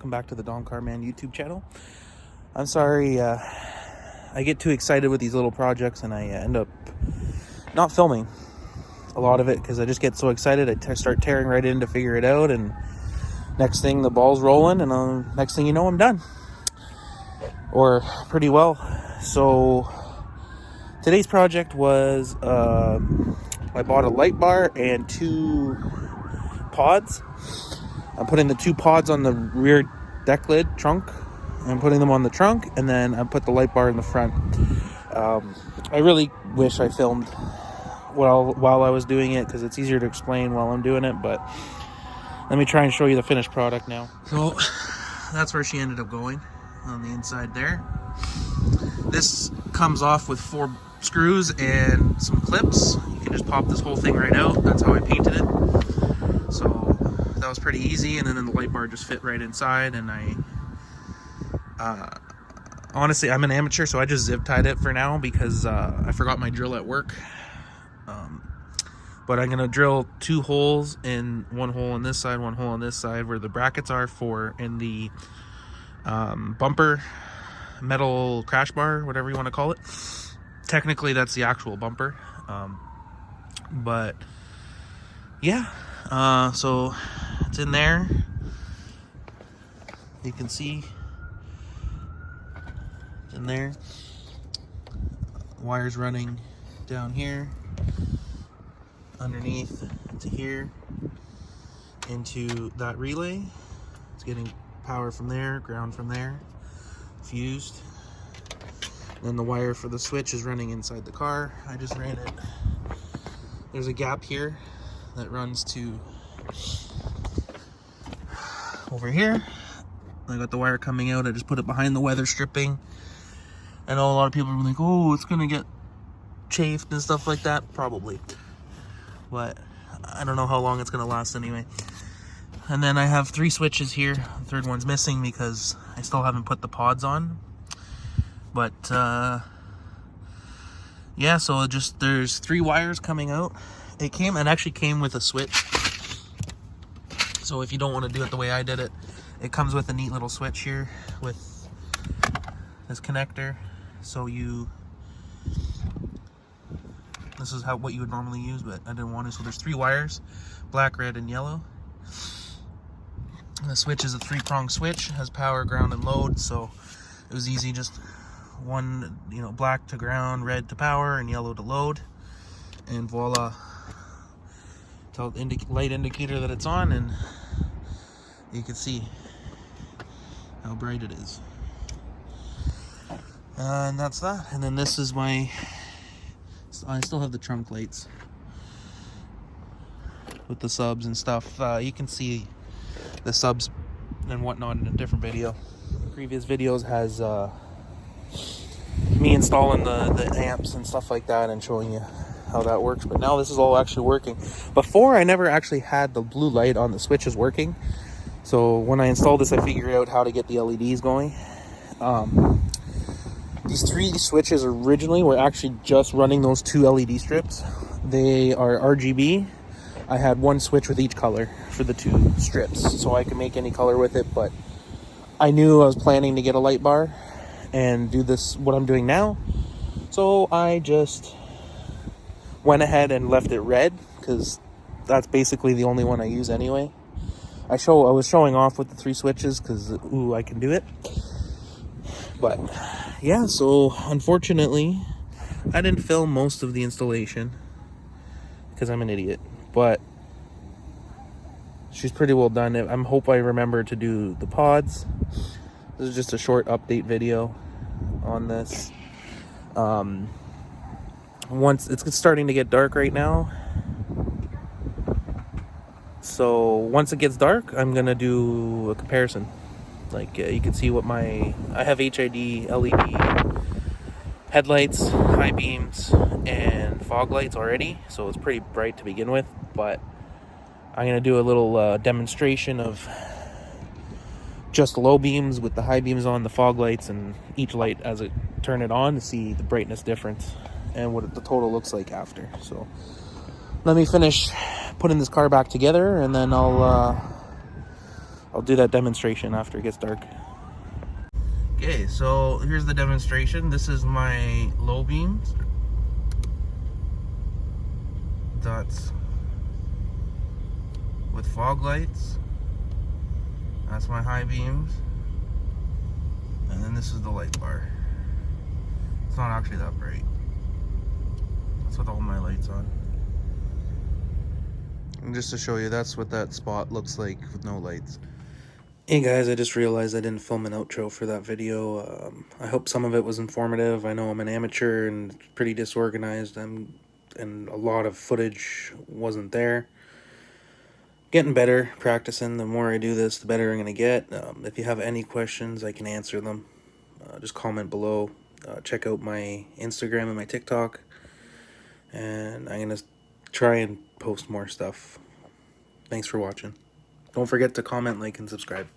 welcome back to the Domcarman YouTube channel. I'm sorry, I get too excited with these little projects and I end up not filming a lot of it because I just get so excited. I start tearing right in to figure it out, and next thing the ball's rolling, and next thing you know, I'm done. Or pretty well. So today's project was I bought a Lightbar and 2 pods. I'm putting the 2 pods on the rear deck lid trunk. I'm putting them on the trunk, and then I put the Lightbar in the front. I really wish I filmed while I was doing it, because it's easier to explain while I'm doing it, but let me try and show you the finished product now. So that's where she ended up going, on the inside there. This comes off with 4 screws and some clips. You can just pop this whole thing right out. That's how I painted it. So that was pretty easy, and then the Lightbar just fit right inside, and honestly, I'm an amateur, so I just zip tied it for now because I forgot my drill at work. But I'm gonna drill 2 holes, in 1 hole on this side, 1 hole on this side, where the brackets are for in the bumper metal crash bar, whatever you want to call it. Technically that's the actual bumper, but yeah, so it's in there. You can see it's in there. Wires running down here, underneath to here, into that relay. It's getting power from there, ground from there, fused. Then the wire for the switch is running inside the car. I just ran it. There's a gap here that runs to over here. I got the wire coming out. I just put it behind the weather stripping. I know a lot of people are like, oh, it's gonna get chafed and stuff like that. Probably, but I don't know how long it's gonna last anyway. And then I have 3 switches here. The third one's missing because I still haven't put the pods on. But yeah, so there's 3 wires coming out. It actually came with a switch. So if you don't want to do it the way I did it, it comes with a neat little switch here with this connector. So this is what you would normally use, but I didn't want to. So there's 3 wires, black, red, and yellow. And the switch is a 3-prong switch, has power, ground, and load. So it was easy, just one, black to ground, red to power, and yellow to load, and voila. Tell light indicator that it's on, and you can see how bright it is. And that's that. And then this is I still have the trunk lights with the subs and stuff. You can see the subs and whatnot in a different video. Previous videos has me installing the amps and stuff like that and showing you how that works. But now this is all actually working. Before, I never actually had the blue light on the switches working. So when I installed this, I figured out how to get the LEDs going. These 3 switches originally were actually just running those 2 LED strips. They are RGB. I had 1 switch with each color for the 2 strips, so I could make any color with it. But I knew I was planning to get a Lightbar and do what I'm doing now, so I just went ahead and left it red, because that's basically the only one I use anyway. I was showing off with the 3 switches because I can do it. But yeah, so unfortunately I didn't film most of the installation because I'm an idiot, but she's pretty well done. I hope I remember to do the pods. This is just a short update video on this. Once it's starting to get dark right now, so once it gets dark, I'm gonna do a comparison. Like you can see what I have HID LED headlights, high beams, and fog lights already, so it's pretty bright to begin with. But I'm gonna do a little demonstration of just low beams with the high beams on, the fog lights, and each light as I turn it on to see the brightness difference and what the total looks like after. So let me finish putting this car back together, and then I'll I'll do that demonstration after it gets dark. Okay, so here's the demonstration. This is my low beams. That's with fog lights. That's my high beams. And then this is the light bar. It's not actually that bright. That's with all my lights on. And just to show you, that's what that spot looks like with no lights. Hey guys, I just realized I didn't film an outro for that video. I hope some of it was informative. I know I'm an amateur and pretty disorganized, and a lot of footage wasn't there. Getting better, practicing. The more I do this, the better I'm going to get. If you have any questions, I can answer them. Just comment below. Check out my Instagram and my TikTok. And I'm going to try and post more stuff. Thanks for watching. Don't forget to comment, like, and subscribe.